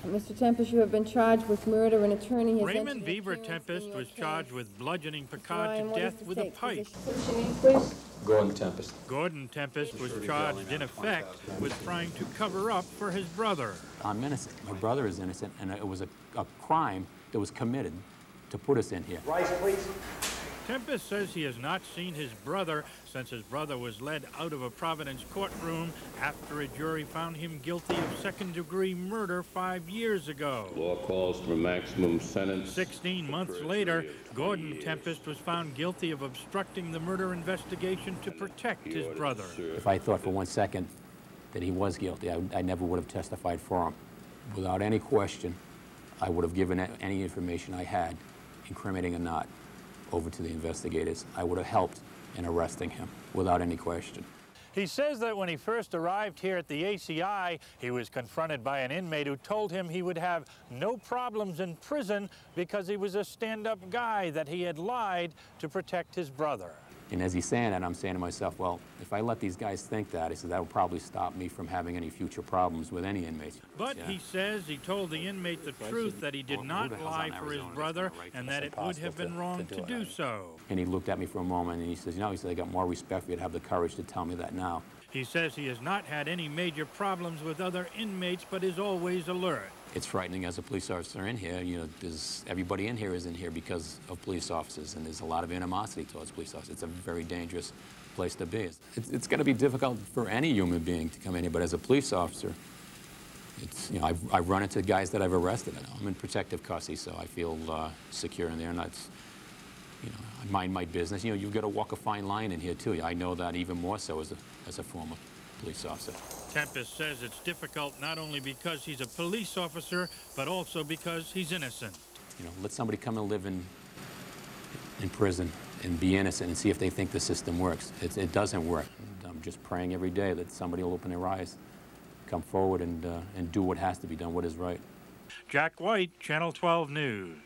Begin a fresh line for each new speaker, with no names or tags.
Mr. Tempest, you have been charged with murder. An attorney has
Raymond Beaver Tempest was charged with bludgeoning Picard
Ryan,
to death with a pipe.
What's your name, please?
Gordon Tempest.
Gordon Tempest was charged, in effect, with trying to cover up for his brother.
I'm innocent. My brother is innocent, and it was a crime that was committed to put us in here.
Rice, please.
Tempest says he has not seen his brother since his brother was led out of a Providence courtroom after a jury found him guilty of second-degree murder 5 years ago.
Law calls for a maximum sentence.
16 months later, Gordon Tempest was found guilty of obstructing the murder investigation to protect his brother.
If I thought for 1 second that he was guilty, I never would have testified for him. Without any question, I would have given any information I had, incriminating or not, over to the investigators. I would have helped in arresting him without any question.
He says that when he first arrived here at the ACI, he was confronted by an inmate who told him he would have no problems in prison because he was a stand-up guy, that he had lied to protect his brother.
And as he's saying that, I'm saying to myself, well, if I let these guys think that, I said, that will probably stop me from having any future problems with any inmates.
But he says he told the inmate the truth, that he did not lie for his brother, and that it would have been wrong to do so.
And he looked at me for a moment, and he says, he said, I got more respect for you to have the courage to tell me that now.
He says he has not had any major problems with other inmates, but is always alert.
It's frightening as a police officer in here. Everybody in here is in here because of police officers, and there's a lot of animosity towards police officers. It's a very dangerous place to be. It's going to be difficult for any human being to come in here, but as a police officer, I've run into guys that I've arrested. I'm in protective custody, so I feel secure in there, and that's, I mind my business. You've got to walk a fine line in here too. I know that even more so as a former police officer.
Tempest says it's difficult not only because he's a police officer, but also because he's innocent.
Let somebody come and live in prison and be innocent and see if they think the system works. It doesn't work. And I'm just praying every day that somebody will open their eyes, come forward and do what has to be done, what is right.
Jack White, Channel 12 News.